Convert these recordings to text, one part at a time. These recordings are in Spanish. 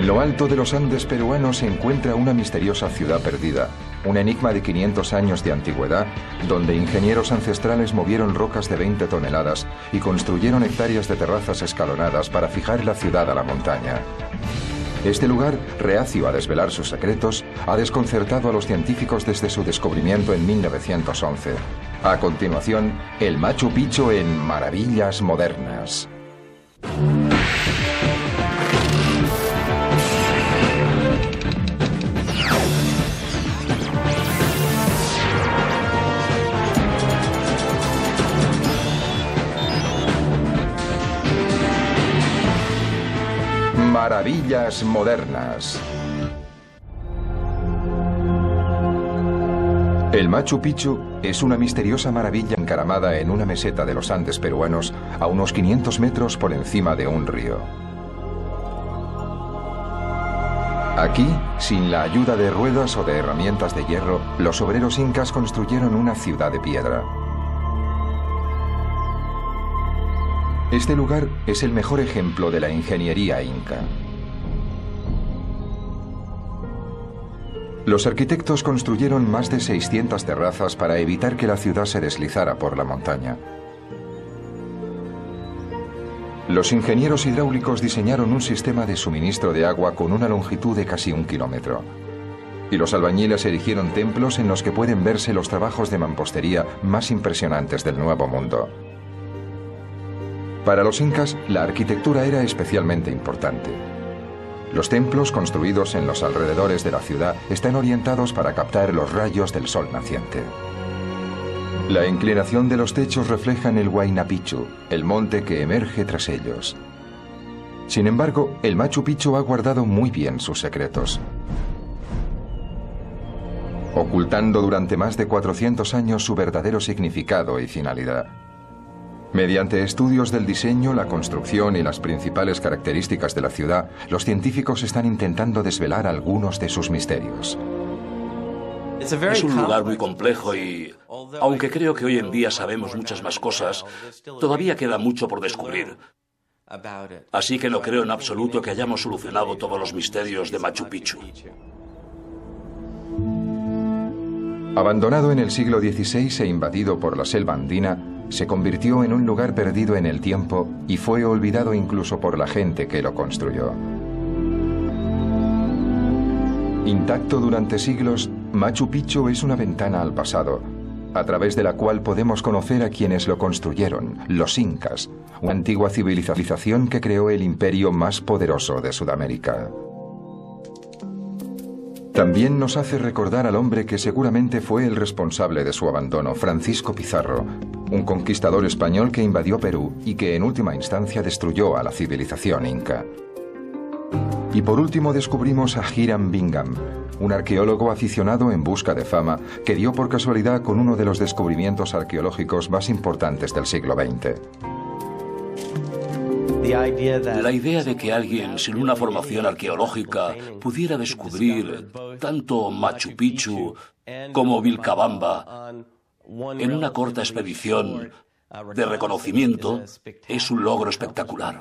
En lo alto de los Andes peruanos se encuentra una misteriosa ciudad perdida, un enigma de 500 años de antigüedad, donde ingenieros ancestrales movieron rocas de 20 toneladas y construyeron hectáreas de terrazas escalonadas para fijar la ciudad a la montaña. Este lugar, reacio a desvelar sus secretos, ha desconcertado a los científicos desde su descubrimiento en 1911. A continuación, el Machu Picchu en Maravillas Modernas. Maravillas Modernas. El Machu Picchu es una misteriosa maravilla encaramada en una meseta de los Andes peruanos a unos 500 metros por encima de un río. Aquí, sin la ayuda de ruedas o de herramientas de hierro, los obreros incas construyeron una ciudad de piedra. Este lugar es el mejor ejemplo de la ingeniería inca. Los arquitectos construyeron más de 600 terrazas para evitar que la ciudad se deslizara por la montaña. Los ingenieros hidráulicos diseñaron un sistema de suministro de agua con una longitud de casi 1 kilómetro. Y los albañiles erigieron templos en los que pueden verse los trabajos de mampostería más impresionantes del Nuevo Mundo. Para los incas, la arquitectura era especialmente importante. Los templos construidos en los alrededores de la ciudad están orientados para captar los rayos del sol naciente. La inclinación de los techos refleja el Huayna Picchu, el monte que emerge tras ellos. Sin embargo, el Machu Picchu ha guardado muy bien sus secretos, ocultando durante más de 400 años su verdadero significado y finalidad. Mediante estudios del diseño, la construcción y las principales características de la ciudad, los científicos están intentando desvelar algunos de sus misterios. Es un lugar muy complejo y, aunque creo que hoy en día sabemos muchas más cosas, todavía queda mucho por descubrir. Así que no creo en absoluto que hayamos solucionado todos los misterios de Machu Picchu. Abandonado en el siglo XVI e invadido por la selva andina, se convirtió en un lugar perdido en el tiempo y fue olvidado incluso por la gente que lo construyó. Intacto durante siglos, Machu Picchu es una ventana al pasado, a través de la cual podemos conocer a quienes lo construyeron, los incas, una antigua civilización que creó el imperio más poderoso de Sudamérica. También nos hace recordar al hombre que seguramente fue el responsable de su abandono, Francisco Pizarro, un conquistador español que invadió Perú y que en última instancia destruyó a la civilización inca. Y por último descubrimos a Hiram Bingham, un arqueólogo aficionado en busca de fama que dio por casualidad con uno de los descubrimientos arqueológicos más importantes del siglo XX. La idea de que alguien sin una formación arqueológica pudiera descubrir tanto Machu Picchu como Vilcabamba en una corta expedición de reconocimiento es un logro espectacular.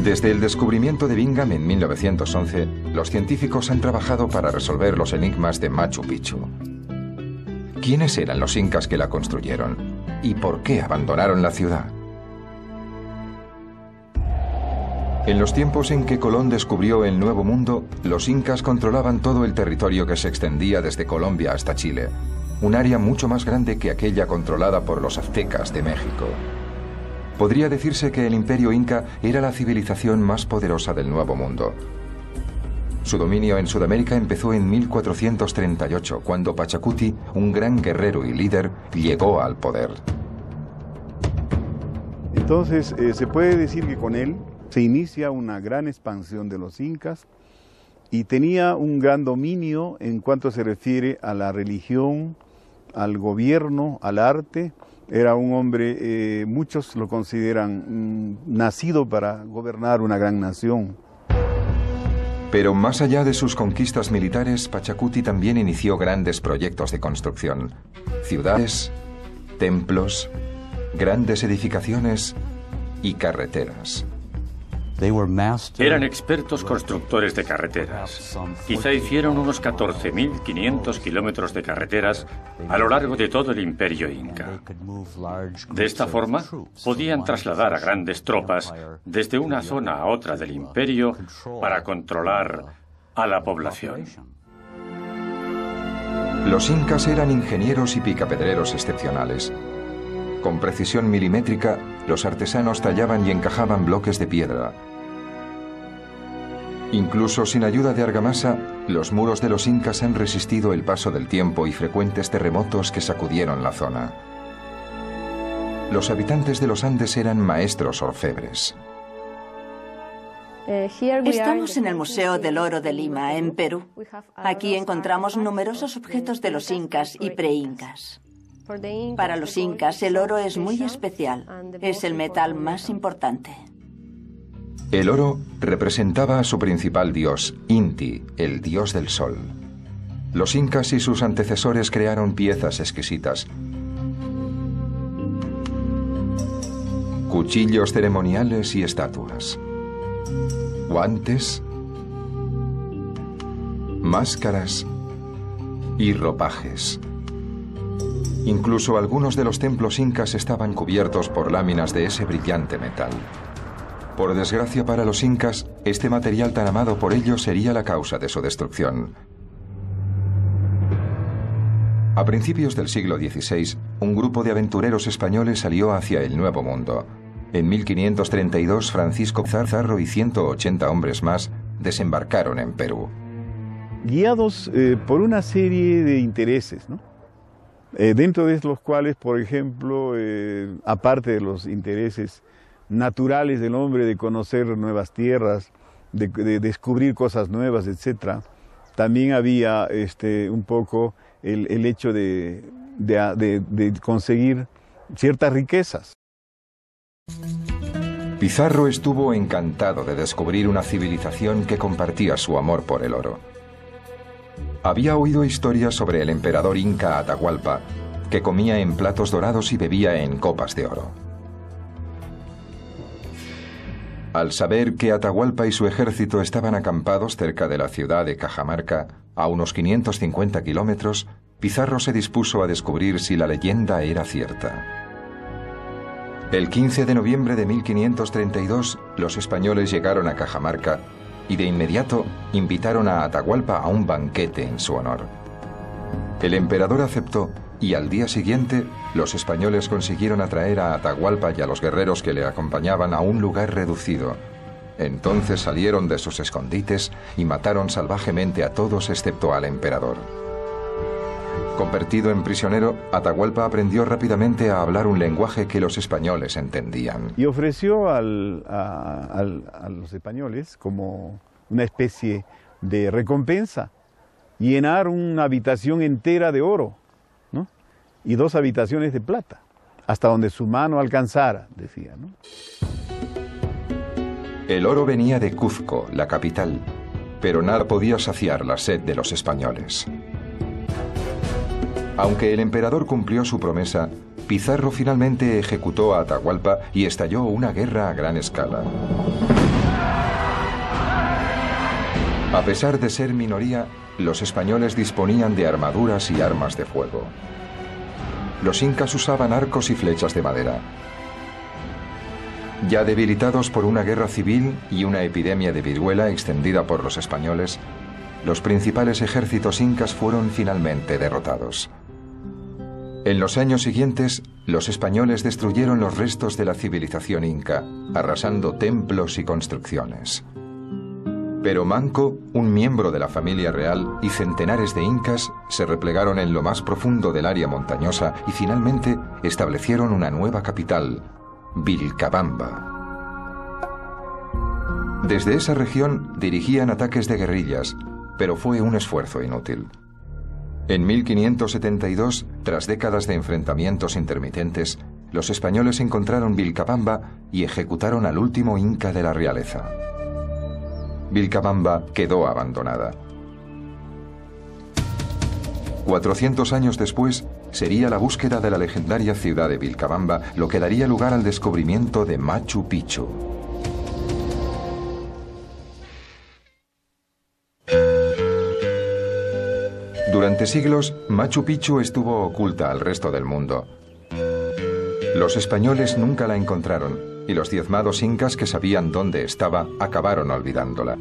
Desde el descubrimiento de Bingham en 1911, los científicos han trabajado para resolver los enigmas de Machu Picchu. ¿Quiénes eran los incas que la construyeron? ¿Y por qué abandonaron la ciudad? En los tiempos en que Colón descubrió el Nuevo Mundo, los incas controlaban todo el territorio que se extendía desde Colombia hasta Chile, un área mucho más grande que aquella controlada por los aztecas de México. Podría decirse que el imperio inca era la civilización más poderosa del Nuevo Mundo. Su dominio en Sudamérica empezó en 1438, cuando Pachacuti, un gran guerrero y líder, llegó al poder. Entonces, se puede decir que con él se inicia una gran expansión de los incas y tenía un gran dominio en cuanto se refiere a la religión, al gobierno, al arte. Era un hombre, muchos lo consideran nacido para gobernar una gran nación. Pero más allá de sus conquistas militares, Pachacuti también inició grandes proyectos de construcción. Ciudades, templos, grandes edificaciones y carreteras. Eran expertos constructores de carreteras. Quizá hicieron unos 14.500 kilómetros de carreteras a lo largo de todo el imperio inca. De esta forma, podían trasladar a grandes tropas desde una zona a otra del imperio para controlar a la población. Los incas eran ingenieros y picapedreros excepcionales. Con precisión milimétrica, los artesanos tallaban y encajaban bloques de piedra. Incluso sin ayuda de argamasa, los muros de los incas han resistido el paso del tiempo y frecuentes terremotos que sacudieron la zona. Los habitantes de los Andes eran maestros orfebres. Estamos en el Museo del Oro de Lima, en Perú. Aquí encontramos numerosos objetos de los incas y preincas. Para los incas, el oro es muy especial. Es el metal más importante. El oro representaba a su principal dios, Inti, el dios del sol. Los incas y sus antecesores crearon piezas exquisitas. Cuchillos ceremoniales y estatuas. Guantes, máscaras y ropajes. Incluso algunos de los templos incas estaban cubiertos por láminas de ese brillante metal. Por desgracia para los incas, este material tan amado por ellos sería la causa de su destrucción. A principios del siglo XVI, un grupo de aventureros españoles salió hacia el Nuevo Mundo. En 1532, Francisco Pizarro y 180 hombres más desembarcaron en Perú. Guiados por una serie de intereses, ¿no? Dentro de los cuales, por ejemplo, aparte de los intereses naturales del hombre de conocer nuevas tierras, de descubrir cosas nuevas, etc., también había un poco el hecho de conseguir ciertas riquezas. Pizarro estuvo encantado de descubrir una civilización que compartía su amor por el oro. Había oído historias sobre el emperador inca Atahualpa, que comía en platos dorados y bebía en copas de oro. Al saber que Atahualpa y su ejército estaban acampados cerca de la ciudad de Cajamarca, a unos 550 kilómetros, Pizarro se dispuso a descubrir si la leyenda era cierta. El 15 de noviembre de 1532, los españoles llegaron a Cajamarca y de inmediato invitaron a Atahualpa a un banquete en su honor. El emperador aceptó y al día siguiente los españoles consiguieron atraer a Atahualpa y a los guerreros que le acompañaban a un lugar reducido. Entonces salieron de sus escondites y mataron salvajemente a todos excepto al emperador. Convertido en prisionero, Atahualpa aprendió rápidamente a hablar un lenguaje que los españoles entendían. Y ofreció a los españoles como una especie de recompensa llenar una habitación entera de oro, ¿no? Y 2 habitaciones de plata, hasta donde su mano alcanzara, decía, ¿no? El oro venía de Cuzco, la capital, pero nada podía saciar la sed de los españoles. Aunque el emperador cumplió su promesa, Pizarro finalmente ejecutó a Atahualpa y estalló una guerra a gran escala. A pesar de ser minoría, los españoles disponían de armaduras y armas de fuego. Los incas usaban arcos y flechas de madera. Ya debilitados por una guerra civil y una epidemia de viruela extendida por los españoles, los principales ejércitos incas fueron finalmente derrotados. En los años siguientes, los españoles destruyeron los restos de la civilización inca, arrasando templos y construcciones. Pero Manco, un miembro de la familia real, y centenares de incas se replegaron en lo más profundo del área montañosa y finalmente establecieron una nueva capital, Vilcabamba. Desde esa región dirigían ataques de guerrillas, pero fue un esfuerzo inútil. En 1572, tras décadas de enfrentamientos intermitentes, los españoles encontraron Vilcabamba y ejecutaron al último inca de la realeza. Vilcabamba quedó abandonada. 400 años después, sería la búsqueda de la legendaria ciudad de Vilcabamba lo que daría lugar al descubrimiento de Machu Picchu. Durante siglos, Machu Picchu estuvo oculta al resto del mundo. Los españoles nunca la encontraron y los diezmados incas que sabían dónde estaba acabaron olvidándola.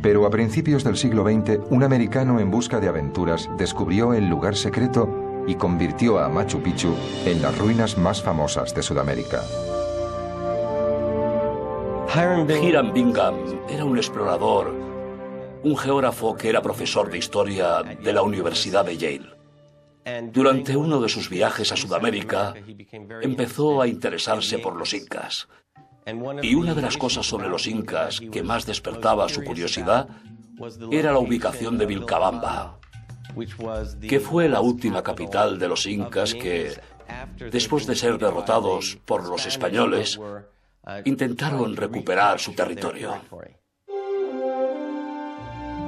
Pero a principios del siglo XX, un americano en busca de aventuras descubrió el lugar secreto y convirtió a Machu Picchu en las ruinas más famosas de Sudamérica. Hiram Bingham era un explorador, un geógrafo que era profesor de historia de la Universidad de Yale. Durante uno de sus viajes a Sudamérica, empezó a interesarse por los incas. Y una de las cosas sobre los incas que más despertaba su curiosidad era la ubicación de Vilcabamba, que fue la última capital de los incas que, después de ser derrotados por los españoles, intentaron recuperar su territorio.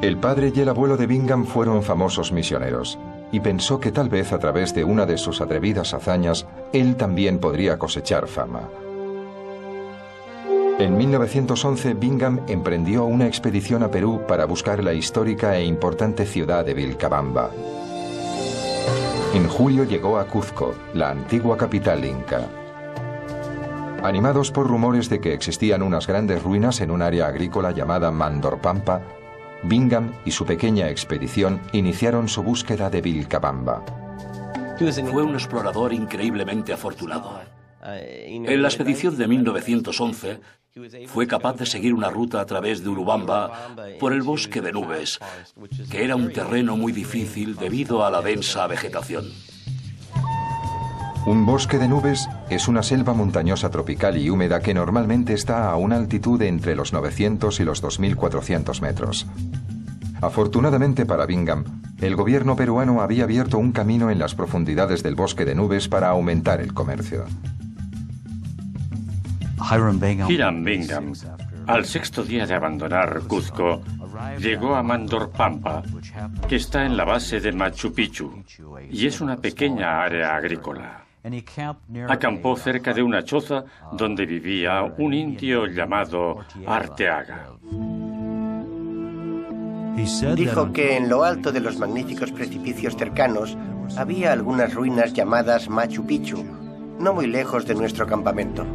El padre y el abuelo de Bingham fueron famosos misioneros, y pensó que tal vez a través de una de sus atrevidas hazañas, él también podría cosechar fama. En 1911, Bingham emprendió una expedición a Perú para buscar la histórica e importante ciudad de Vilcabamba. En julio llegó a Cuzco, la antigua capital inca. Animados por rumores de que existían unas grandes ruinas en un área agrícola llamada Mandorpampa, Bingham y su pequeña expedición iniciaron su búsqueda de Vilcabamba. Fue un explorador increíblemente afortunado. En la expedición de 1911, fue capaz de seguir una ruta a través de Urubamba por el bosque de nubes, que era un terreno muy difícil debido a la densa vegetación. Un bosque de nubes es una selva montañosa tropical y húmeda que normalmente está a una altitud de entre los 900 y los 2.400 metros. Afortunadamente para Bingham, el gobierno peruano había abierto un camino en las profundidades del bosque de nubes para aumentar el comercio. Hiram Bingham, al sexto día de abandonar Cuzco, llegó a Mandorpampa, que está en la base de Machu Picchu, y es una pequeña área agrícola. Acampó cerca de una choza donde vivía un indio llamado Arteaga. Dijo que en lo alto de los magníficos precipicios cercanos había algunas ruinas llamadas Machu Picchu, no muy lejos de nuestro campamento.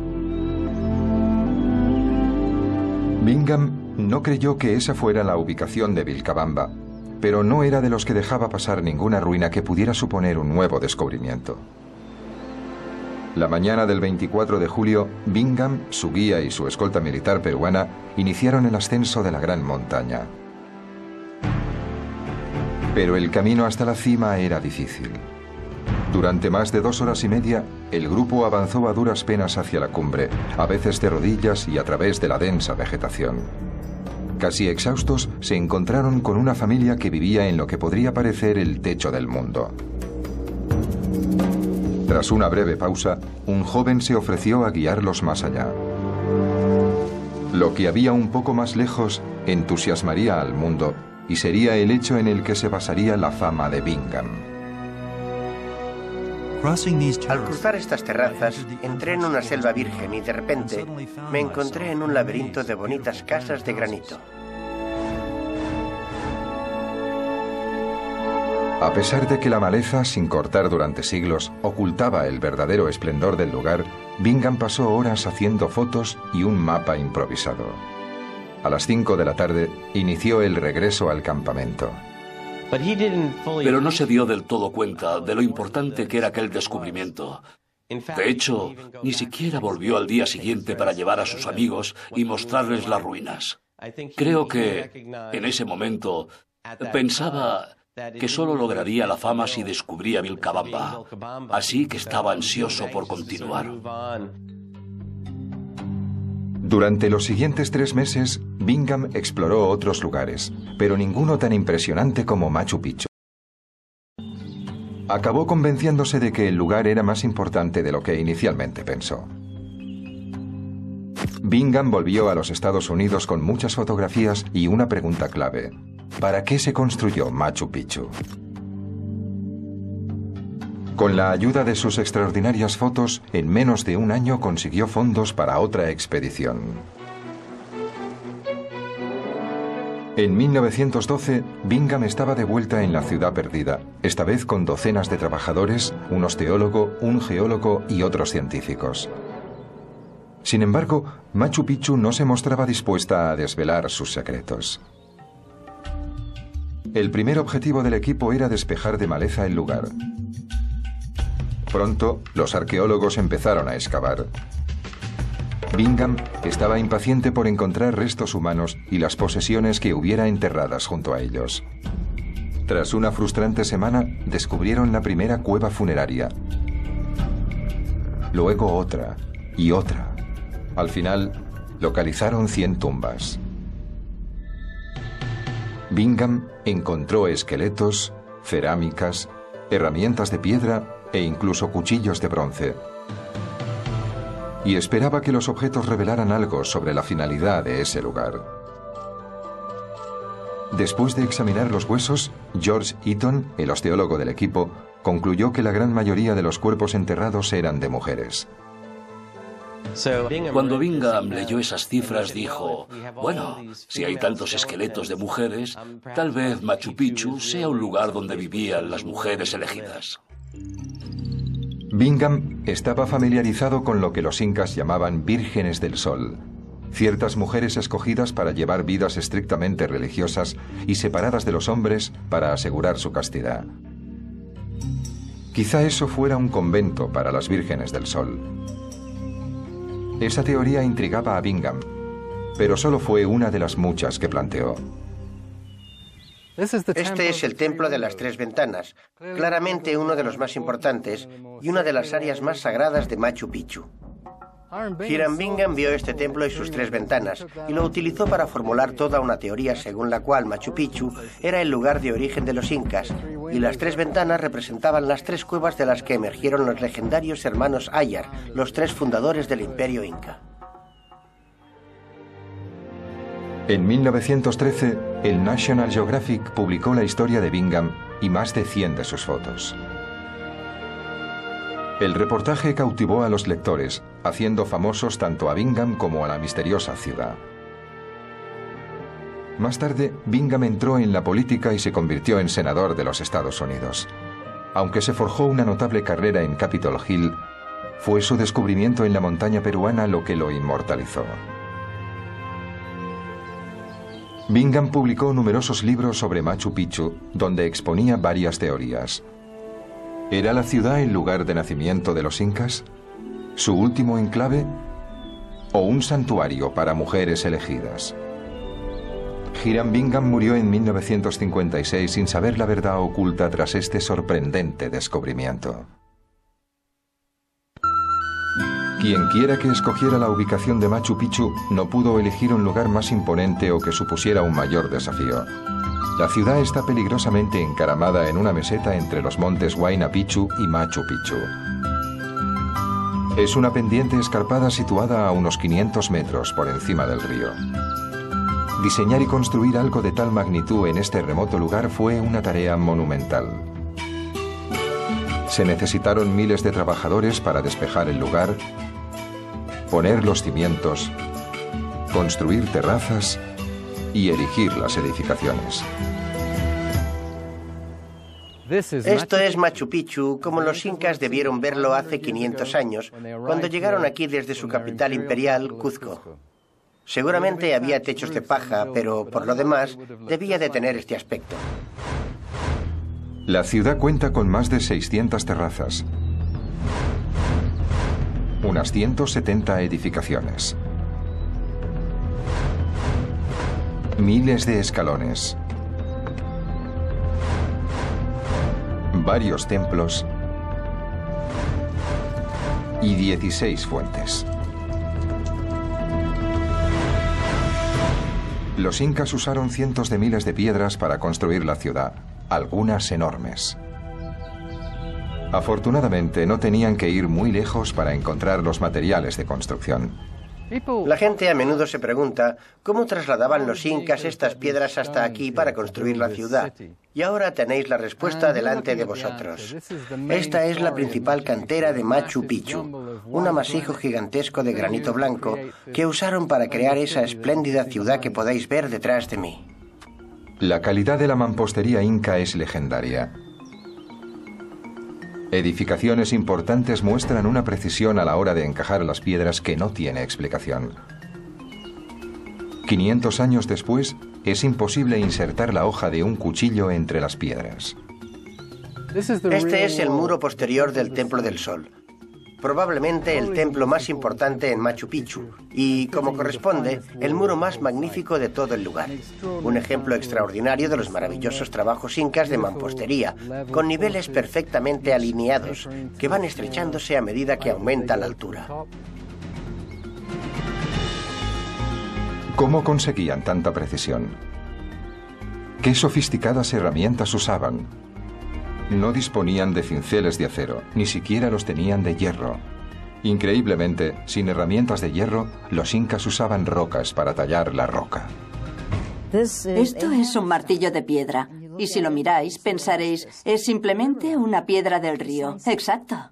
Bingham no creyó que esa fuera la ubicación de Vilcabamba, pero no era de los que dejaba pasar ninguna ruina que pudiera suponer un nuevo descubrimiento. La mañana del 24 de julio, Bingham, su guía y su escolta militar peruana iniciaron el ascenso de la gran montaña. Pero el camino hasta la cima era difícil. Durante más de 2 horas y media, el grupo avanzó a duras penas hacia la cumbre, a veces de rodillas y a través de la densa vegetación. Casi exhaustos, se encontraron con una familia que vivía en lo que podría parecer el techo del mundo. Tras una breve pausa, un joven se ofreció a guiarlos más allá. Lo que había un poco más lejos entusiasmaría al mundo y sería el hecho en el que se basaría la fama de Bingham. Al cruzar estas terrazas, entré en una selva virgen y de repente me encontré en un laberinto de bonitas casas de granito. A pesar de que la maleza, sin cortar durante siglos, ocultaba el verdadero esplendor del lugar, Bingham pasó horas haciendo fotos y un mapa improvisado. A las 5 de la tarde, inició el regreso al campamento. Pero no se dio del todo cuenta de lo importante que era aquel descubrimiento. De hecho, ni siquiera volvió al día siguiente para llevar a sus amigos y mostrarles las ruinas. Creo que, en ese momento, pensaba que solo lograría la fama si descubría Vilcabamba, así que estaba ansioso por continuar. Durante los siguientes 3 meses, Bingham exploró otros lugares, pero ninguno tan impresionante como Machu Picchu. Acabó convenciéndose de que el lugar era más importante de lo que inicialmente pensó. Bingham volvió a los Estados Unidos con muchas fotografías y una pregunta clave: ¿para qué se construyó Machu Picchu? Con la ayuda de sus extraordinarias fotos, en menos de un año consiguió fondos para otra expedición. En 1912, Bingham estaba de vuelta en la ciudad perdida, esta vez con docenas de trabajadores, un osteólogo, un geólogo y otros científicos. Sin embargo, Machu Picchu no se mostraba dispuesta a desvelar sus secretos. El primer objetivo del equipo era despejar de maleza el lugar. Pronto, los arqueólogos empezaron a excavar. Bingham estaba impaciente por encontrar restos humanos y las posesiones que hubiera enterradas junto a ellos. Tras una frustrante semana, descubrieron la primera cueva funeraria. Luego otra y otra. Al final, localizaron 100 tumbas. Bingham encontró esqueletos, cerámicas, herramientas de piedra e incluso cuchillos de bronce. Y esperaba que los objetos revelaran algo sobre la finalidad de ese lugar. Después de examinar los huesos, George Eaton, el osteólogo del equipo, concluyó que la gran mayoría de los cuerpos enterrados eran de mujeres. Cuando Bingham leyó esas cifras dijo, bueno, si hay tantos esqueletos de mujeres, tal vez Machu Picchu sea un lugar donde vivían las mujeres elegidas. Bingham estaba familiarizado con lo que los incas llamaban vírgenes del sol, ciertas mujeres escogidas para llevar vidas estrictamente religiosas y separadas de los hombres para asegurar su castidad. Quizá eso fuera un convento para las vírgenes del sol. Esa teoría intrigaba a Bingham, pero solo fue una de las muchas que planteó. Este es el Templo de las Tres Ventanas, claramente uno de los más importantes y una de las áreas más sagradas de Machu Picchu. Hiram Bingham vio este templo y sus 3 ventanas y lo utilizó para formular toda una teoría según la cual Machu Picchu era el lugar de origen de los incas y las 3 ventanas representaban las 3 cuevas de las que emergieron los legendarios hermanos Ayar, los 3 fundadores del Imperio Inca. En 1913, el National Geographic publicó la historia de Bingham y más de 100 de sus fotos. El reportaje cautivó a los lectores, haciendo famosos tanto a Bingham como a la misteriosa ciudad. Más tarde, Bingham entró en la política y se convirtió en senador de los Estados Unidos. Aunque se forjó una notable carrera en Capitol Hill, fue su descubrimiento en la montaña peruana lo que lo inmortalizó. Bingham publicó numerosos libros sobre Machu Picchu, donde exponía varias teorías. ¿Era la ciudad el lugar de nacimiento de los incas? ¿Su último enclave? ¿O un santuario para mujeres elegidas? Hiram Bingham murió en 1956 sin saber la verdad oculta tras este sorprendente descubrimiento. Quien quiera que escogiera la ubicación de Machu Picchu no pudo elegir un lugar más imponente o que supusiera un mayor desafío. La ciudad está peligrosamente encaramada en una meseta entre los montes Huayna Picchu y Machu Picchu. Es una pendiente escarpada situada a unos 500 metros por encima del río. Diseñar y construir algo de tal magnitud en este remoto lugar fue una tarea monumental. Se necesitaron miles de trabajadores para despejar el lugar, poner los cimientos, construir terrazas y erigir las edificaciones. Esto es Machu Picchu como los incas debieron verlo hace 500 años, cuando llegaron aquí desde su capital imperial, Cuzco. Seguramente había techos de paja, pero por lo demás debía de tener este aspecto. La ciudad cuenta con más de 600 terrazas, unas 170 edificaciones, miles de escalones, varios templos y 16 fuentes. Los incas usaron cientos de miles de piedras para construir la ciudad, algunas enormes. Afortunadamente, no tenían que ir muy lejos para encontrar los materiales de construcción. La gente a menudo se pregunta cómo trasladaban los incas estas piedras hasta aquí para construir la ciudad. Y ahora tenéis la respuesta delante de vosotros. Esta es la principal cantera de Machu Picchu, un amasijo gigantesco de granito blanco que usaron para crear esa espléndida ciudad que podéis ver detrás de mí. La calidad de la mampostería inca es legendaria. Edificaciones importantes muestran una precisión a la hora de encajar las piedras que no tiene explicación. 500 años después, es imposible insertar la hoja de un cuchillo entre las piedras. Este es el muro posterior del Templo del Sol, probablemente el templo más importante en Machu Picchu y, como corresponde, el muro más magnífico de todo el lugar. Un ejemplo extraordinario de los maravillosos trabajos incas de mampostería, con niveles perfectamente alineados, que van estrechándose a medida que aumenta la altura. ¿Cómo conseguían tanta precisión? ¿Qué sofisticadas herramientas usaban? No disponían de cinceles de acero, ni siquiera los tenían de hierro. Increíblemente, sin herramientas de hierro, los incas usaban rocas para tallar la roca. Esto es un martillo de piedra, y si lo miráis, pensaréis, es simplemente una piedra del río. Exacto.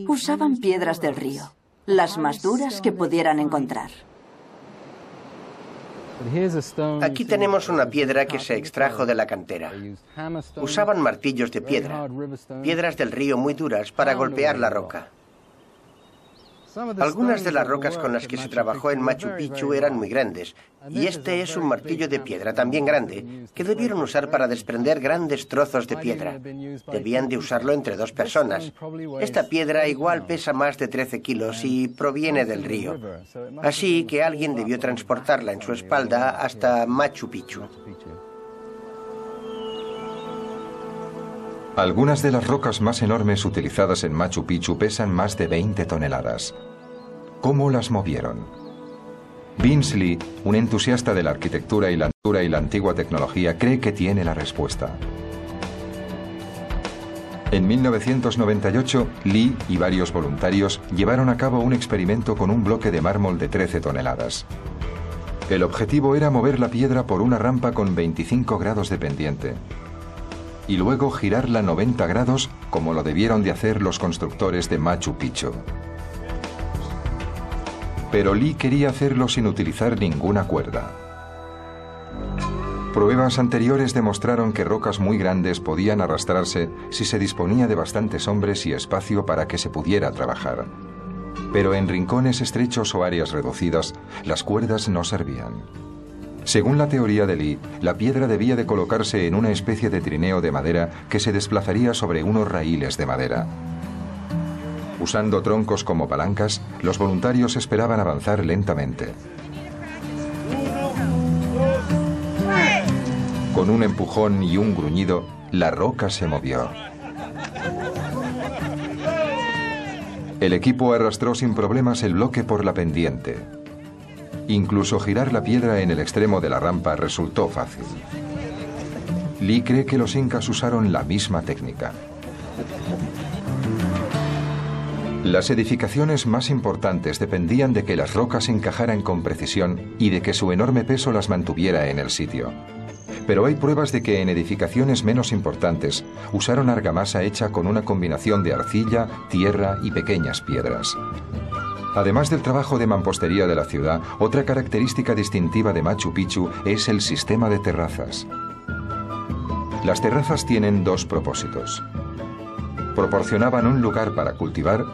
Usaban piedras del río, las más duras que pudieran encontrar. Aquí tenemos una piedra que se extrajo de la cantera. Usaban martillos de piedra, piedras del río muy duras para golpear la roca. Algunas de las rocas con las que se trabajó en Machu Picchu eran muy grandes, y este es un martillo de piedra también grande, que debieron usar para desprender grandes trozos de piedra. Debían de usarlo entre 2 personas. Esta piedra igual pesa más de 13 kilos y proviene del río. Así que alguien debió transportarla en su espalda hasta Machu Picchu. Algunas de las rocas más enormes utilizadas en Machu Picchu pesan más de 20 toneladas. ¿Cómo las movieron? Vince Lee, un entusiasta de la arquitectura y la antigua tecnología, cree que tiene la respuesta. En 1998, Lee y varios voluntarios llevaron a cabo un experimento con un bloque de mármol de 13 toneladas. El objetivo era mover la piedra por una rampa con 25 grados de pendiente y luego girarla 90 grados como lo debieron de hacer los constructores de Machu Picchu. Pero Lee quería hacerlo sin utilizar ninguna cuerda. Pruebas anteriores demostraron que rocas muy grandes podían arrastrarse si se disponía de bastantes hombres y espacio para que se pudiera trabajar. Pero en rincones estrechos o áreas reducidas, las cuerdas no servían. Según la teoría de Lee, la piedra debía de colocarse en una especie de trineo de madera que se desplazaría sobre unos raíles de madera. Usando troncos como palancas, los voluntarios esperaban avanzar lentamente. Con un empujón y un gruñido, la roca se movió. El equipo arrastró sin problemas el bloque por la pendiente. Incluso girar la piedra en el extremo de la rampa resultó fácil. Lee cree que los incas usaron la misma técnica. Las edificaciones más importantes dependían de que las rocas encajaran con precisión y de que su enorme peso las mantuviera en el sitio. Pero hay pruebas de que en edificaciones menos importantes usaron argamasa hecha con una combinación de arcilla, tierra y pequeñas piedras. Además del trabajo de mampostería de la ciudad, otra característica distintiva de Machu Picchu es el sistema de terrazas. Las terrazas tienen 2 propósitos. Proporcionaban un lugar para cultivar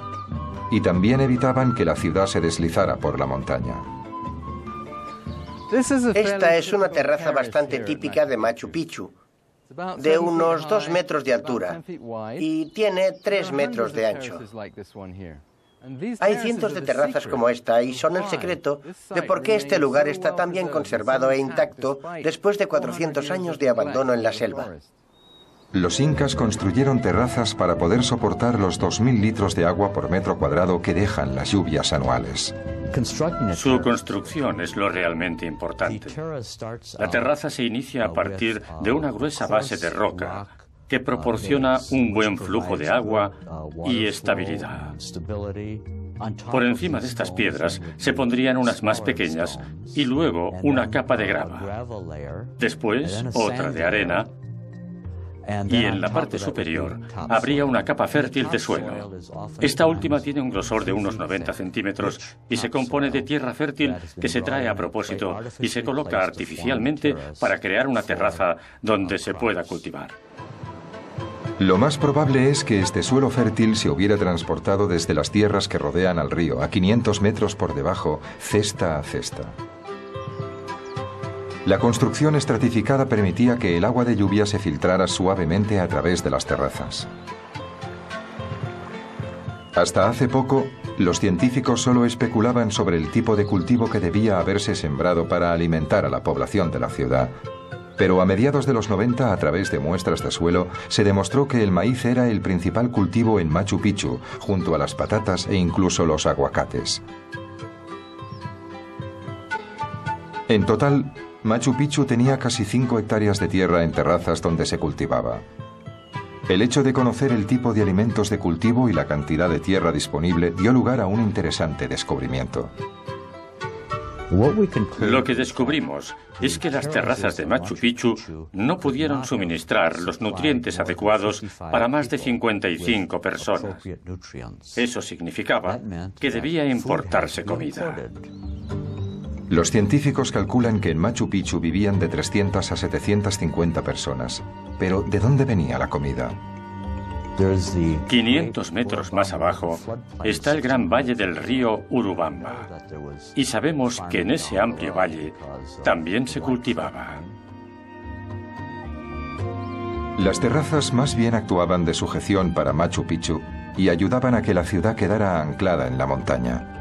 y también evitaban que la ciudad se deslizara por la montaña. Esta es una terraza bastante típica de Machu Picchu, de unos 2 metros de altura y tiene 3 metros de ancho. Hay cientos de terrazas como esta y son el secreto de por qué este lugar está tan bien conservado e intacto después de 400 años de abandono en la selva. Los incas construyeron terrazas para poder soportar los 2.000 litros de agua por metro cuadrado que dejan las lluvias anuales. Su construcción es lo realmente importante. La terraza se inicia a partir de una gruesa base de roca que proporciona un buen flujo de agua y estabilidad. Por encima de estas piedras se pondrían unas más pequeñas y luego una capa de grava. Después otra de arena y en la parte superior habría una capa fértil de suelo. Esta última tiene un grosor de unos 90 centímetros y se compone de tierra fértil que se trae a propósito y se coloca artificialmente para crear una terraza donde se pueda cultivar. Lo más probable es que este suelo fértil se hubiera transportado desde las tierras que rodean al río, a 500 metros por debajo, cesta a cesta. La construcción estratificada permitía que el agua de lluvia se filtrara suavemente a través de las terrazas. Hasta hace poco, los científicos solo especulaban sobre el tipo de cultivo que debía haberse sembrado para alimentar a la población de la ciudad. Pero a mediados de los 90, a través de muestras de suelo, se demostró que el maíz era el principal cultivo en Machu Picchu, junto a las patatas e incluso los aguacates. En total, Machu Picchu tenía casi 5 hectáreas de tierra en terrazas donde se cultivaba. El hecho de conocer el tipo de alimentos de cultivo y la cantidad de tierra disponible dio lugar a un interesante descubrimiento. Lo que descubrimos es que las terrazas de Machu Picchu no pudieron suministrar los nutrientes adecuados para más de 55 personas. Eso significaba que debía importarse comida. Los científicos calculan que en Machu Picchu vivían de 300 a 750 personas. Pero, ¿de dónde venía la comida? 500 metros más abajo está el gran valle del río Urubamba. Y sabemos que en ese amplio valle también se cultivaba. Las terrazas más bien actuaban de sujeción para Machu Picchu y ayudaban a que la ciudad quedara anclada en la montaña.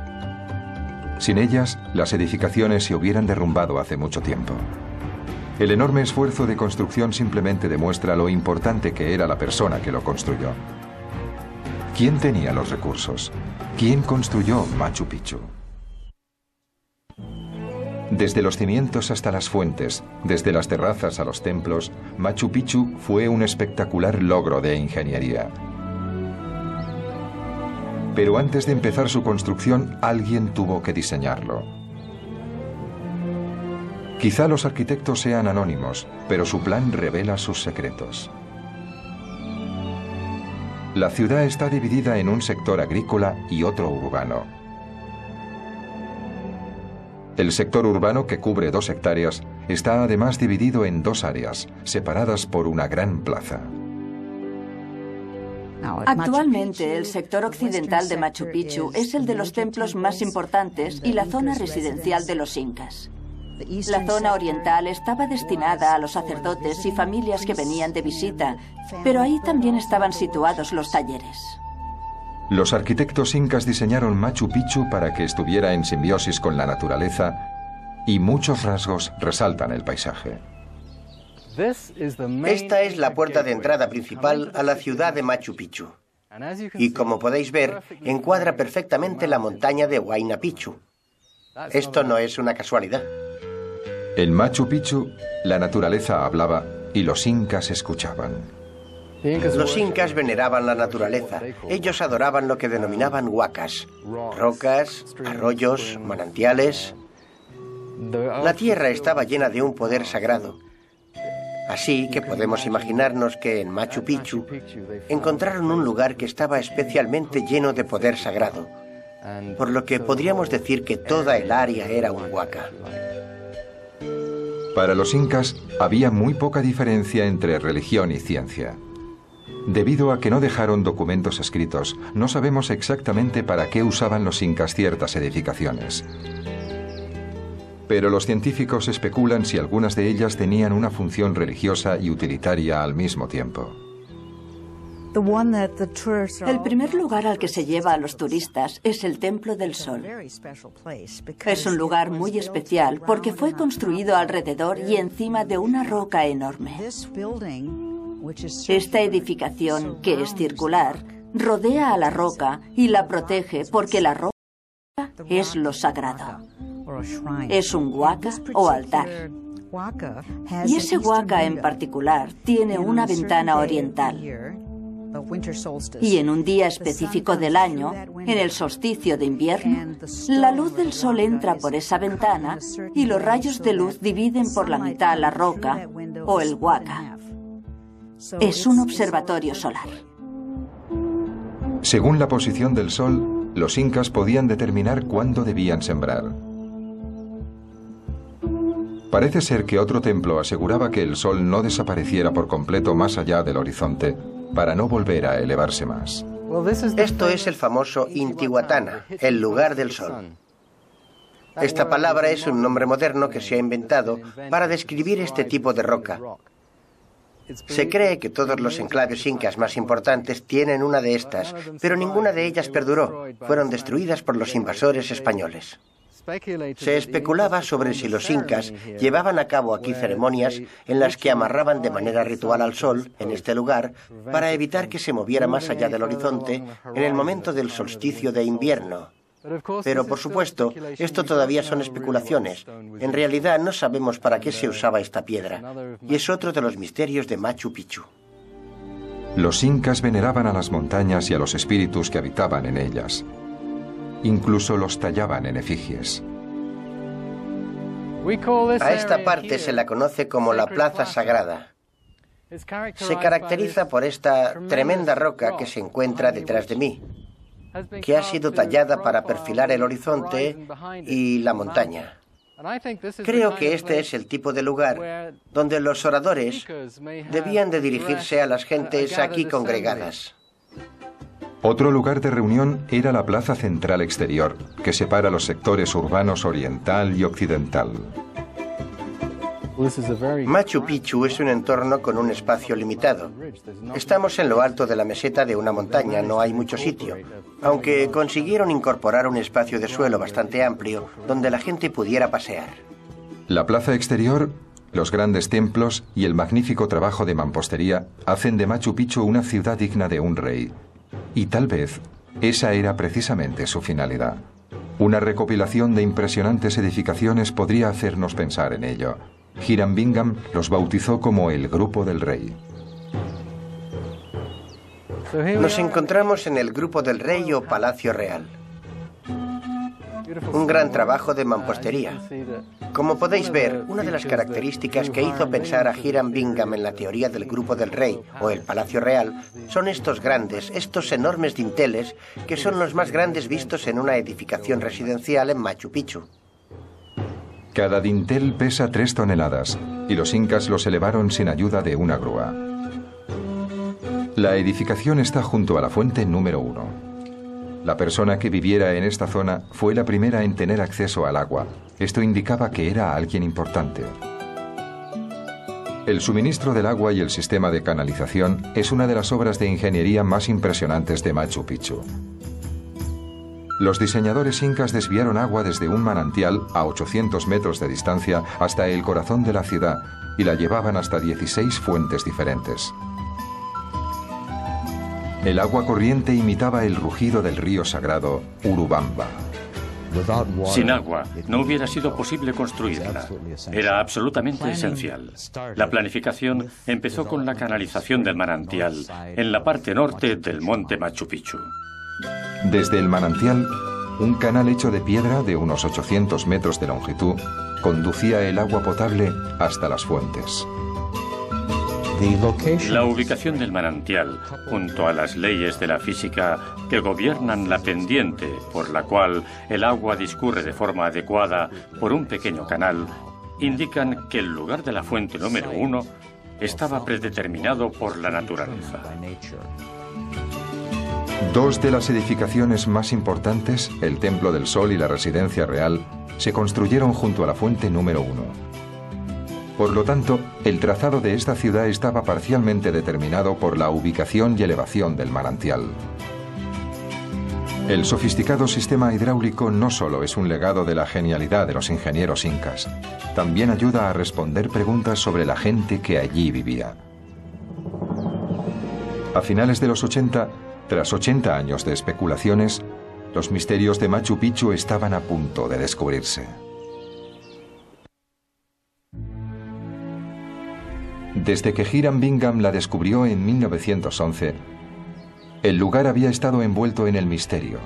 Sin ellas, las edificaciones se hubieran derrumbado hace mucho tiempo. El enorme esfuerzo de construcción simplemente demuestra lo importante que era la persona que lo construyó. ¿Quién tenía los recursos? ¿Quién construyó Machu Picchu? Desde los cimientos hasta las fuentes, desde las terrazas a los templos, Machu Picchu fue un espectacular logro de ingeniería. Pero antes de empezar su construcción, alguien tuvo que diseñarlo. Quizá los arquitectos sean anónimos, pero su plan revela sus secretos. La ciudad está dividida en un sector agrícola y otro urbano. El sector urbano, que cubre 2 hectáreas, está además dividido en 2 áreas, separadas por una gran plaza. Actualmente, el sector occidental de Machu Picchu es el de los templos más importantes y la zona residencial de los incas. La zona oriental estaba destinada a los sacerdotes y familias que venían de visita, pero ahí también estaban situados los talleres. Los arquitectos incas diseñaron Machu Picchu para que estuviera en simbiosis con la naturaleza y muchos rasgos resaltan el paisaje. Esta es la puerta de entrada principal a la ciudad de Machu Picchu. Y como podéis ver, encuadra perfectamente la montaña de Huayna Picchu. Esto no es una casualidad. En Machu Picchu, la naturaleza hablaba y los incas escuchaban. Los incas veneraban la naturaleza. Ellos adoraban lo que denominaban huacas, rocas, arroyos, manantiales. La tierra estaba llena de un poder sagrado. Así que podemos imaginarnos que en Machu Picchu encontraron un lugar que estaba especialmente lleno de poder sagrado, por lo que podríamos decir que toda el área era un huaca. Para los incas había muy poca diferencia entre religión y ciencia. Debido a que no dejaron documentos escritos, no sabemos exactamente para qué usaban los incas ciertas edificaciones. Pero los científicos especulan si algunas de ellas tenían una función religiosa y utilitaria al mismo tiempo. El primer lugar al que se lleva a los turistas es el Templo del Sol. Es un lugar muy especial porque fue construido alrededor y encima de una roca enorme. Esta edificación, que es circular, rodea a la roca y la protege porque la roca es lo sagrado. Es un huaca o altar. Y ese huaca en particular tiene una ventana oriental. Y en un día específico del año, en el solsticio de invierno, la luz del sol entra por esa ventana y los rayos de luz dividen por la mitad la roca o el huaca. Es un observatorio solar. Según la posición del sol, los incas podían determinar cuándo debían sembrar. Parece ser que otro templo aseguraba que el sol no desapareciera por completo más allá del horizonte para no volver a elevarse más. Esto es el famoso Intihuatana, el lugar del sol. Esta palabra es un nombre moderno que se ha inventado para describir este tipo de roca. Se cree que todos los enclaves incas más importantes tienen una de estas, pero ninguna de ellas perduró. Fueron destruidas por los invasores españoles. Se especulaba sobre si los incas llevaban a cabo aquí ceremonias en las que amarraban de manera ritual al sol, en este lugar, para evitar que se moviera más allá del horizonte en el momento del solsticio de invierno. Pero, por supuesto, esto todavía son especulaciones. En realidad no sabemos para qué se usaba esta piedra, y es otro de los misterios de Machu Picchu. Los incas veneraban a las montañas y a los espíritus que habitaban en ellas. Incluso los tallaban en efigies. A esta parte se la conoce como la Plaza Sagrada. Se caracteriza por esta tremenda roca que se encuentra detrás de mí, que ha sido tallada para perfilar el horizonte y la montaña. Creo que este es el tipo de lugar donde los oradores debían de dirigirse a las gentes aquí congregadas. Otro lugar de reunión era la plaza central exterior, que separa los sectores urbanos oriental y occidental. Machu Picchu es un entorno con un espacio limitado. Estamos en lo alto de la meseta de una montaña, no hay mucho sitio, aunque consiguieron incorporar un espacio de suelo bastante amplio donde la gente pudiera pasear. La plaza exterior, los grandes templos y el magnífico trabajo de mampostería hacen de Machu Picchu una ciudad digna de un rey. Y tal vez esa era precisamente su finalidad. Una recopilación de impresionantes edificaciones podría hacernos pensar en ello. Hiram Bingham los bautizó como el Grupo del Rey. Nos encontramos en el Grupo del Rey o Palacio Real. Un gran trabajo de mampostería. Como podéis ver, una de las características que hizo pensar a Hiram Bingham en la teoría del Grupo del Rey o el Palacio Real son estos grandes, estos enormes dinteles que son los más grandes vistos en una edificación residencial en Machu Picchu. Cada dintel pesa 3 toneladas y los incas los elevaron sin ayuda de una grúa. La edificación está junto a la fuente número 1. La persona que viviera en esta zona fue la primera en tener acceso al agua. Esto indicaba que era alguien importante. El suministro del agua y el sistema de canalización es una de las obras de ingeniería más impresionantes de Machu Picchu. Los diseñadores incas desviaron agua desde un manantial a 800 metros de distancia hasta el corazón de la ciudad y la llevaban hasta 16 fuentes diferentes. El agua corriente imitaba el rugido del río sagrado Urubamba. Sin agua no hubiera sido posible construirla. Era absolutamente esencial. La planificación empezó con la canalización del manantial en la parte norte del monte Machu Picchu. Desde el manantial, un canal hecho de piedra de unos 800 metros de longitud conducía el agua potable hasta las fuentes. La ubicación del manantial, junto a las leyes de la física que gobiernan la pendiente por la cual el agua discurre de forma adecuada por un pequeño canal, indican que el lugar de la fuente número 1 estaba predeterminado por la naturaleza. Dos de las edificaciones más importantes, el Templo del Sol y la Residencia Real, se construyeron junto a la fuente número 1. Por lo tanto, el trazado de esta ciudad estaba parcialmente determinado por la ubicación y elevación del manantial. El sofisticado sistema hidráulico no solo es un legado de la genialidad de los ingenieros incas, también ayuda a responder preguntas sobre la gente que allí vivía. A finales de los 80, tras 80 años de especulaciones, los misterios de Machu Picchu estaban a punto de descubrirse. Desde que Hiram Bingham la descubrió en 1911, el lugar había estado envuelto en el misterio.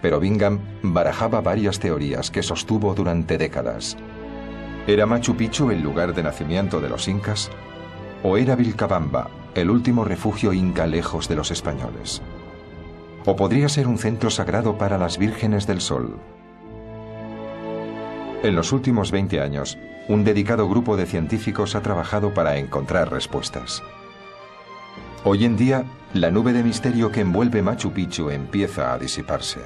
Pero Bingham barajaba varias teorías que sostuvo durante décadas. ¿Era Machu Picchu el lugar de nacimiento de los incas? ¿O era Vilcabamba, el último refugio inca lejos de los españoles. O podría ser un centro sagrado para las vírgenes del sol. En los últimos 20 años, un dedicado grupo de científicos ha trabajado para encontrar respuestas. Hoy en día, la nube de misterio que envuelve Machu Picchu empieza a disiparse.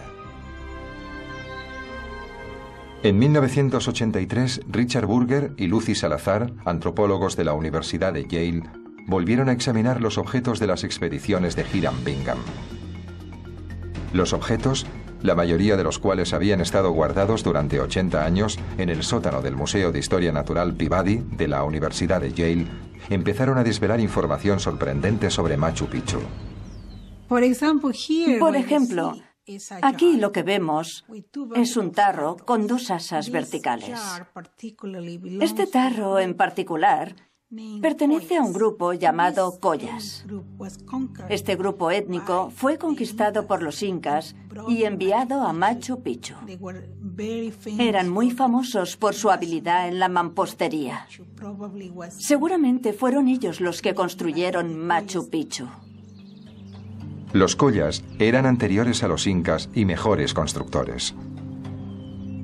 En 1983, Richard Burger y Lucy Salazar, antropólogos de la Universidad de Yale, volvieron a examinar los objetos de las expediciones de Hiram Bingham. Los objetos, la mayoría de los cuales habían estado guardados durante 80 años en el sótano del Museo de Historia Natural Peabody de la Universidad de Yale, empezaron a desvelar información sorprendente sobre Machu Picchu. Por ejemplo, aquí lo que vemos es un tarro con dos asas verticales. Este tarro en particular pertenece a un grupo llamado Collas. Este grupo étnico fue conquistado por los incas y enviado a Machu Picchu. Eran muy famosos por su habilidad en la mampostería. Seguramente fueron ellos los que construyeron Machu Picchu. Los Collas eran anteriores a los incas y mejores constructores.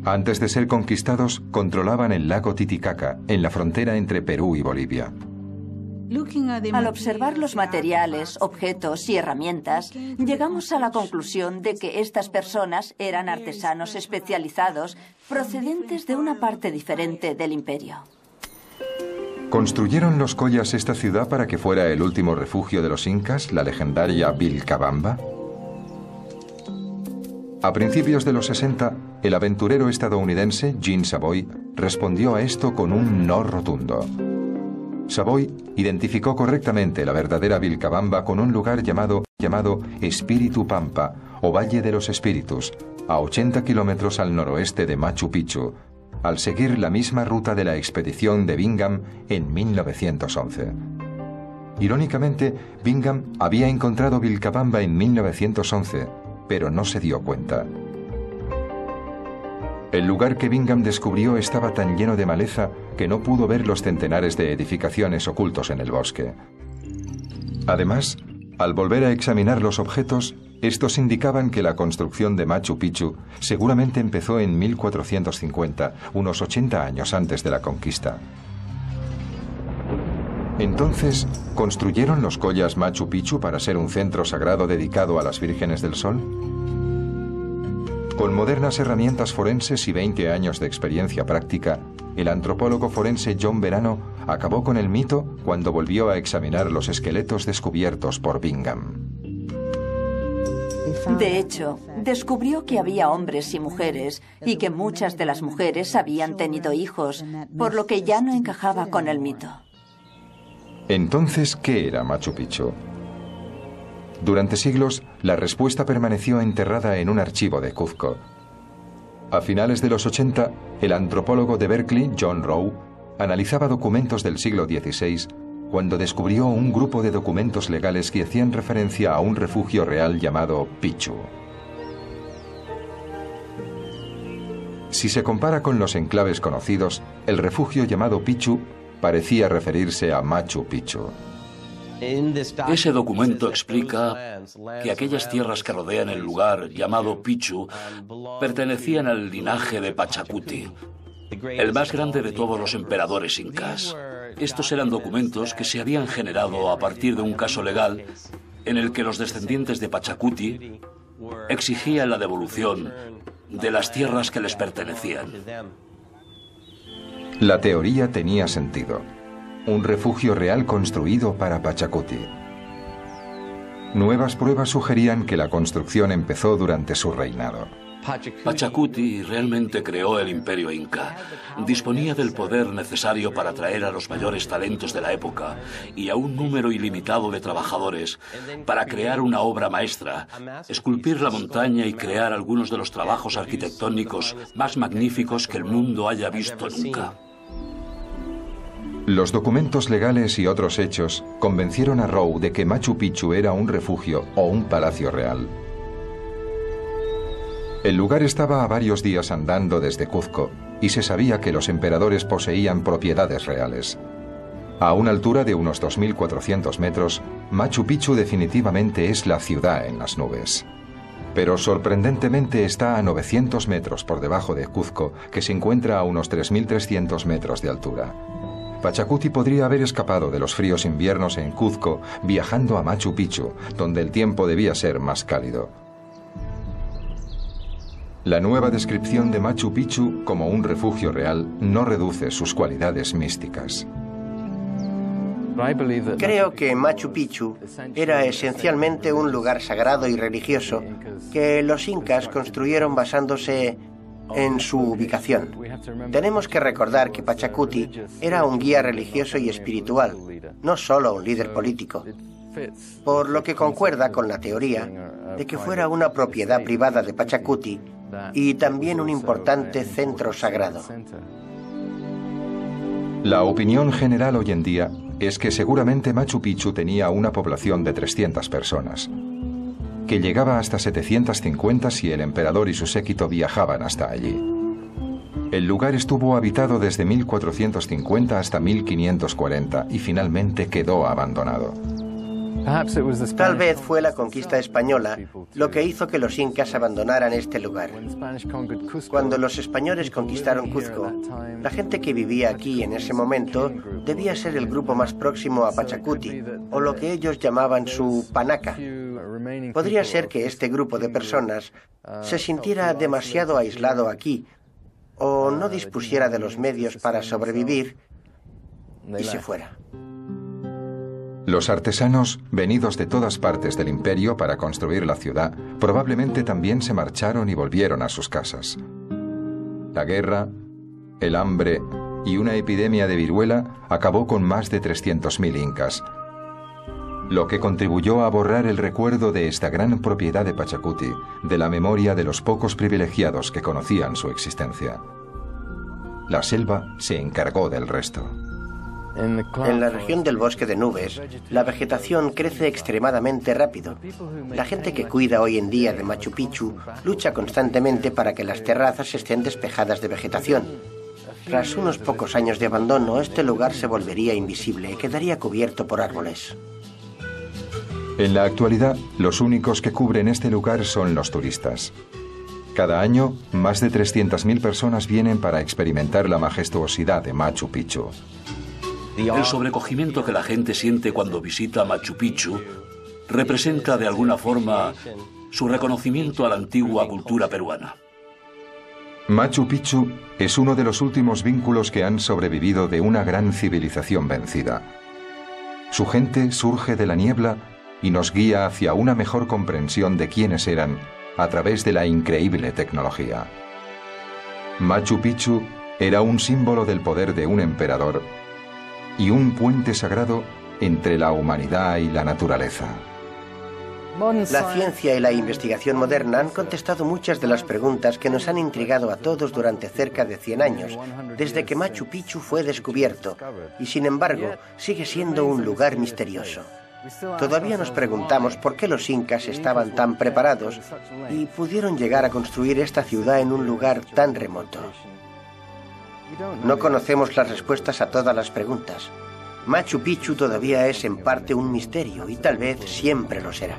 Antes de ser conquistados, controlaban el lago Titicaca, en la frontera entre Perú y Bolivia. Al observar los materiales, objetos y herramientas, llegamos a la conclusión de que estas personas eran artesanos especializados procedentes de una parte diferente del imperio. ¿Construyeron los Collas esta ciudad para que fuera el último refugio de los incas, la legendaria Vilcabamba? A principios de los 60, el aventurero estadounidense Jean Savoy respondió a esto con un no rotundo. Savoy identificó correctamente la verdadera Vilcabamba con un lugar llamado Espíritu Pampa, o Valle de los Espíritus, a 80 kilómetros al noroeste de Machu Picchu, al seguir la misma ruta de la expedición de Bingham en 1911. Irónicamente, Bingham había encontrado Vilcabamba en 1911, pero no se dio cuenta. El lugar que Bingham descubrió estaba tan lleno de maleza que no pudo ver los centenares de edificaciones ocultos en el bosque. Además, al volver a examinar los objetos, estos indicaban que la construcción de Machu Picchu seguramente empezó en 1450, unos 80 años antes de la conquista. Entonces, ¿construyeron los Collas Machu Picchu para ser un centro sagrado dedicado a las vírgenes del sol? Con modernas herramientas forenses y 20 años de experiencia práctica, el antropólogo forense John Verano acabó con el mito cuando volvió a examinar los esqueletos descubiertos por Bingham. De hecho, descubrió que había hombres y mujeres y que muchas de las mujeres habían tenido hijos, por lo que ya no encajaba con el mito. Entonces, ¿qué era Machu Picchu? Durante siglos, la respuesta permaneció enterrada en un archivo de Cuzco. A finales de los 80, el antropólogo de Berkeley, John Rowe, analizaba documentos del siglo XVI cuando descubrió un grupo de documentos legales que hacían referencia a un refugio real llamado Picchu. Si se compara con los enclaves conocidos, el refugio llamado Picchu parecía referirse a Machu Picchu. Ese documento explica que aquellas tierras que rodean el lugar llamado Picchu pertenecían al linaje de Pachacuti, el más grande de todos los emperadores incas. Estos eran documentos que se habían generado a partir de un caso legal en el que los descendientes de Pachacuti exigían la devolución de las tierras que les pertenecían. La teoría tenía sentido. Un refugio real construido para Pachacuti. Nuevas pruebas sugerían que la construcción empezó durante su reinado. Pachacuti realmente creó el imperio inca. Disponía del poder necesario para atraer a los mayores talentos de la época y a un número ilimitado de trabajadores para crear una obra maestra, esculpir la montaña y crear algunos de los trabajos arquitectónicos más magníficos que el mundo haya visto nunca. Los documentos legales y otros hechos convencieron a Rowe de que Machu Picchu era un refugio o un palacio real. El lugar estaba a varios días andando desde Cuzco y se sabía que los emperadores poseían propiedades reales. A una altura de unos 2.400 metros, Machu Picchu definitivamente es la ciudad en las nubes. Pero sorprendentemente está a 900 metros por debajo de Cuzco, que se encuentra a unos 3.300 metros de altura. Pachacuti podría haber escapado de los fríos inviernos en Cuzco viajando a Machu Picchu, donde el tiempo debía ser más cálido. La nueva descripción de Machu Picchu como un refugio real no reduce sus cualidades místicas. Creo que Machu Picchu era esencialmente un lugar sagrado y religioso que los incas construyeron basándose en su ubicación. Tenemos que recordar que Pachacuti era un guía religioso y espiritual, no solo un líder político, por lo que concuerda con la teoría de que fuera una propiedad privada de Pachacuti y también un importante centro sagrado. La opinión general hoy en día es que seguramente Machu Picchu tenía una población de 300 personas, que llegaba hasta 750 si el emperador y su séquito viajaban hasta allí. El lugar estuvo habitado desde 1450 hasta 1540 y finalmente quedó abandonado. Tal vez fue la conquista española lo que hizo que los incas abandonaran este lugar. Cuando los españoles conquistaron Cuzco, la gente que vivía aquí en ese momento debía ser el grupo más próximo a Pachacuti, o lo que ellos llamaban su panaca. Podría ser que este grupo de personas se sintiera demasiado aislado aquí, o no dispusiera de los medios para sobrevivir y se fuera. Los artesanos, venidos de todas partes del imperio para construir la ciudad, probablemente también se marcharon y volvieron a sus casas. La guerra, el hambre y una epidemia de viruela acabó con más de 300.000 incas, lo que contribuyó a borrar el recuerdo de esta gran propiedad de Pachacuti, de la memoria de los pocos privilegiados que conocían su existencia. La selva se encargó del resto. En la región del bosque de nubes, la vegetación crece extremadamente rápido. La gente que cuida hoy en día de Machu Picchu lucha constantemente para que las terrazas estén despejadas de vegetación. Tras unos pocos años de abandono, este lugar se volvería invisible y quedaría cubierto por árboles. En la actualidad, los únicos que cubren este lugar son los turistas. Cada año, más de 300.000 personas vienen para experimentar la majestuosidad de Machu Picchu. El sobrecogimiento que la gente siente cuando visita Machu Picchu representa de alguna forma su reconocimiento a la antigua cultura peruana. Machu Picchu es uno de los últimos vínculos que han sobrevivido de una gran civilización vencida. Su gente surge de la niebla y nos guía hacia una mejor comprensión de quiénes eran a través de la increíble tecnología. Machu Picchu era un símbolo del poder de un emperador y un puente sagrado entre la humanidad y la naturaleza. La ciencia y la investigación moderna han contestado muchas de las preguntas que nos han intrigado a todos durante cerca de 100 años, desde que Machu Picchu fue descubierto, y sin embargo sigue siendo un lugar misterioso. Todavía nos preguntamos por qué los incas estaban tan preparados y pudieron llegar a construir esta ciudad en un lugar tan remoto. No conocemos las respuestas a todas las preguntas. Machu Picchu todavía es en parte un misterio y tal vez siempre lo será.